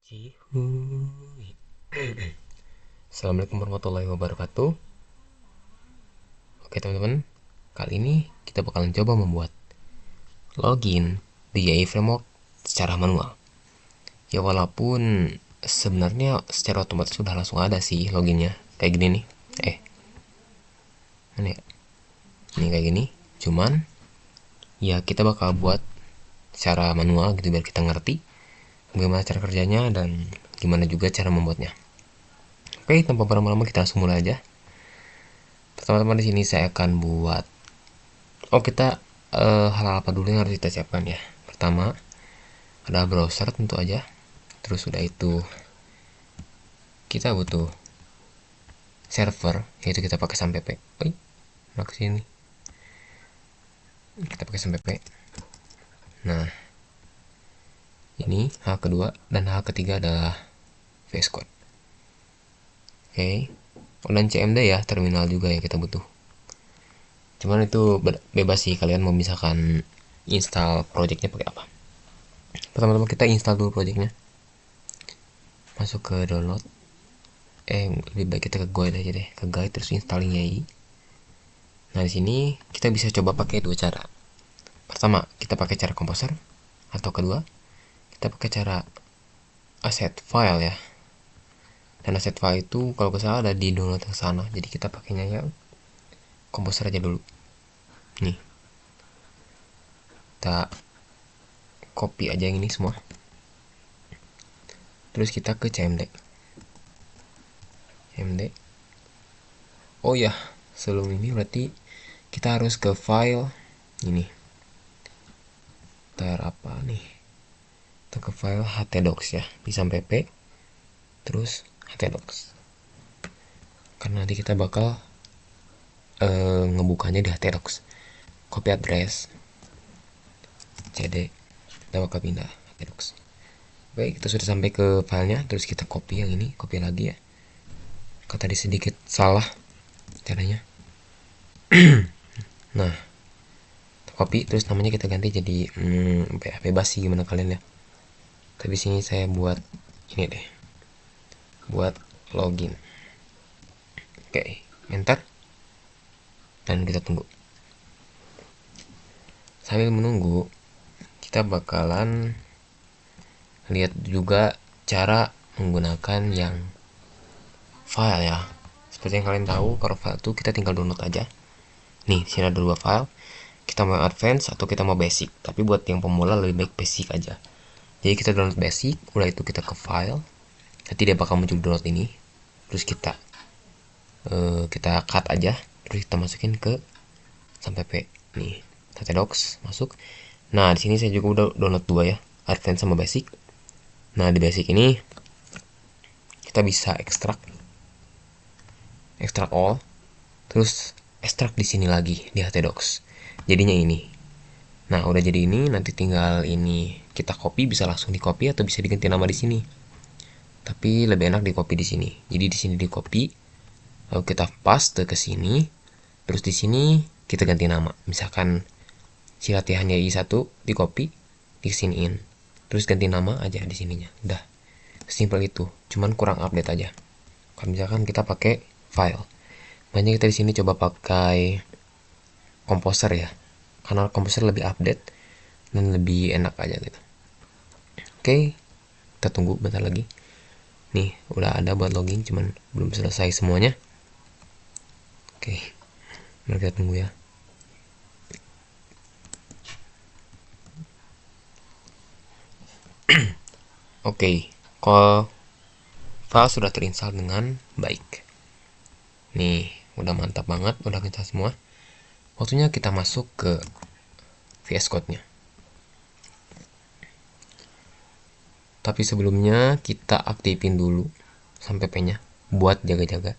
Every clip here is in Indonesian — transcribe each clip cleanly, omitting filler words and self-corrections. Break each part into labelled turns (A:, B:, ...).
A: Cihuy. Assalamualaikum warahmatullahi wabarakatuh. Oke teman-teman, kali ini kita bakalan coba membuat login di AI Framework secara manual. Ya walaupun sebenarnya secara otomatis sudah langsung ada sih loginnya. Kayak gini nih. Mana ya? Ini kayak gini. Cuman ya kita bakal buat secara manual gitu biar kita ngerti bagaimana cara kerjanya dan gimana juga cara membuatnya. Oke, tanpa berlama-lama kita langsung mulai aja. Pertama-tama di sini saya akan buat kita hal-hal apa dulu yang harus kita siapkan ya. Pertama ada browser tentu aja. Terus sudah itu kita butuh server, yaitu kita pakai SAMPP. Nah kesini kita pakai SAMPP. Nah ini hal kedua, dan hal ketiga adalah VS Code. Oke. Dan CMD ya, terminal juga ya kita butuh. Cuman itu bebas sih, kalian mau misalkan install projectnya pakai apa. Pertama-tama kita install dulu projectnya. Masuk ke download. Lebih baik kita ke guide aja deh, ke guide terus installing YAI. Nah di sini kita bisa coba pakai dua cara. Pertama kita pakai cara komposer, atau kedua kita pakai cara asset file ya. Dan asset file itu kalau nggak salah ada di download ke sana. Jadi kita pakainya ya komposer aja dulu. Nih kita copy aja yang ini semua. Terus kita ke CMD. Oh ya, sebelum ini berarti kita harus ke file ini. Ntar apa nih? Kita ke file htdocs ya, bisa pp terus htdocs. Karena nanti kita bakal ngebukanya di htdocs. Copy address cd, kita bakal pindah htdocs. Baik, kita sudah sampai ke filenya. Terus kita copy yang ini, copy lagi ya. Kata tadi sedikit salah caranya. Nah copy, terus namanya kita ganti jadi bebas sih gimana kalian ya. Tapi sini saya buat ini deh, buat login. Oke, enter, dan kita tunggu. Sambil menunggu kita bakalan lihat juga cara menggunakan yang file ya. Seperti yang kalian tahu, kalau file itu kita tinggal download aja. Nih sini ada dua file, kita mau advance atau kita mau basic. Tapi buat yang pemula lebih baik basic aja. Jadi kita download basic, udah itu kita ke file. Nanti dia bakal muncul download ini. Terus kita cut aja, terus kita masukin ke sampai nih htdocs masuk. Nah di sini saya juga udah download dua ya, advance sama basic. Nah di basic ini kita bisa ekstrak all, terus ekstrak di sini lagi di htdocs. Jadinya ini. Nah udah jadi ini, nanti tinggal ini kita copy, bisa langsung di copy atau bisa diganti nama di sini. Tapi lebih enak di copy di sini. Jadi di sini di copy, lalu kita paste ke sini, terus di sini kita ganti nama. Misalkan si latihan YAI 1 di copy, di siniin, terus ganti nama aja di sininya. Udah, simpel itu. Cuman kurang update aja. Kalau misalkan kita pakai file, makanya kita di sini coba pakai komposer ya, karena komposer lebih update dan lebih enak aja gitu. Oke, kita tunggu bentar lagi. Nih udah ada buat login, cuman belum selesai semuanya. Oke, mari kita tunggu ya. Oke, kalau file sudah terinstall dengan baik. Nih udah mantap banget, udah kita semua. Waktunya kita masuk ke VS Code-nya. Tapi sebelumnya kita aktifin dulu sampai-nya buat jaga-jaga.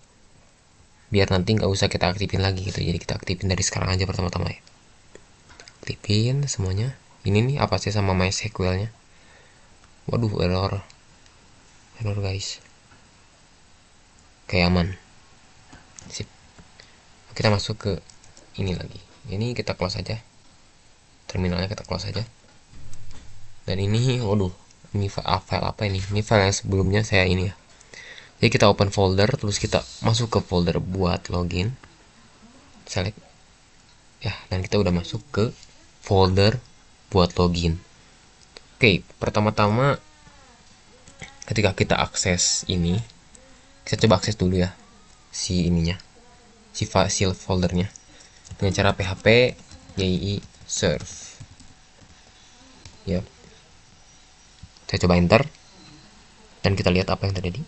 A: Biar nanti nggak usah kita aktifin lagi gitu. Jadi kita aktifin dari sekarang aja pertama-tama ya. Aktifin semuanya. Ini nih apa sih sama MySQL-nya. Waduh, error guys. Kayak aman. Sip. Kita masuk ke ini lagi. Ini kita close aja. Terminalnya kita close aja. Dan ini waduh, Ini file apa ini? Ini file yang sebelumnya saya ini ya. Jadi kita open folder, terus kita masuk ke folder buat login. Select ya, dan kita udah masuk ke folder buat login. Oke, pertama-tama ketika kita akses ini, kita coba akses dulu ya si ininya, si file foldernya dengan cara php yii serve. Ya, saya coba enter dan kita lihat apa yang terjadi.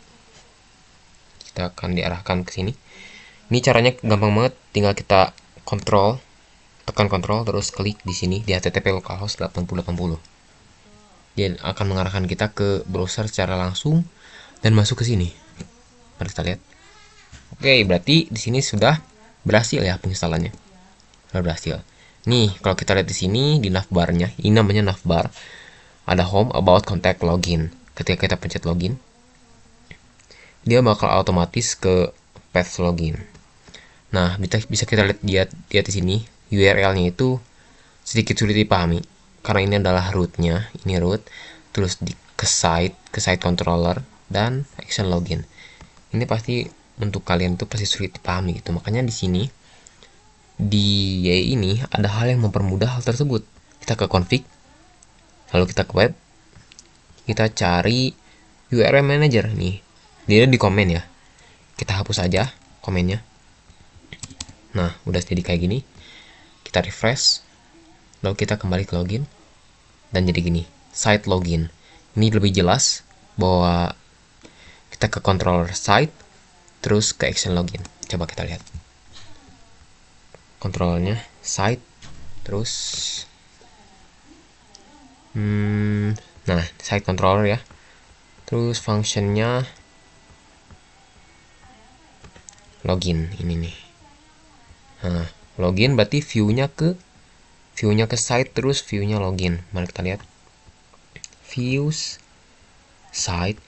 A: Kita akan diarahkan ke sini. Ini caranya gampang banget, tinggal kita tekan kontrol terus klik di sini di http localhost 8080. Dia akan mengarahkan kita ke browser secara langsung dan masuk ke sini. Mari kita lihat. Oke, berarti di sini sudah berhasil ya penginstalannya. Sudah berhasil. Nih, kalau kita lihat di sini di navbarnya, ini namanya navbar. Ada home, about, contact, login. Ketika kita pencet login, dia bakal otomatis ke path login. Nah, bisa kita lihat di sini URL-nya itu sedikit sulit dipahami karena ini adalah root-nya, ini root, terus ke site controller dan action login. Ini pasti untuk kalian itu pasti sulit dipahami gitu. Makanya di sini di YI ini ada hal yang mempermudah hal tersebut. Kita ke config, lalu kita ke web, kita cari URL manager nih. Dia di komen ya. Kita hapus aja komennya. Nah, udah jadi kayak gini. Kita refresh, lalu kita kembali ke login dan jadi gini, site login. Ini lebih jelas bahwa kita ke controller site terus ke action login. Coba kita lihat. Kontrolnya site terus nah, site controller ya. Terus functionnya login ini nih. Nah, login berarti view-nya ke site terus view-nya login. Mari kita lihat. Views site.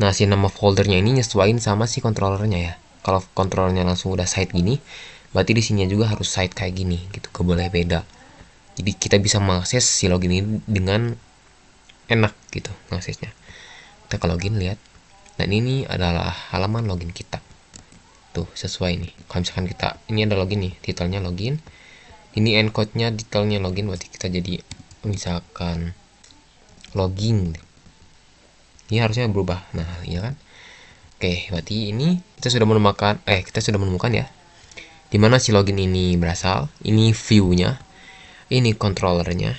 A: Nah, si nama foldernya ini nyesuaiin sama si controllernya ya. Kalau controllernya langsung udah site gini, berarti di sini juga harus site kayak gini gitu, boleh beda. Jadi kita bisa mengakses si login ini dengan enak gitu mengaksesnya. Kita ke login, lihat. Dan ini adalah halaman login kita. Tuh, sesuai nih. Kalau misalkan kita ini ada login nih, titelnya login. Ini encode-nya detailnya login, berarti kita jadi misalkan login. Ini harusnya berubah. Nah, iya kan? Oke, berarti ini kita sudah menemukan ya. Dimana si login ini berasal, ini view-nya, ini controllernya,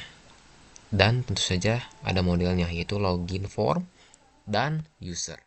A: dan tentu saja ada modelnya yaitu login form dan user.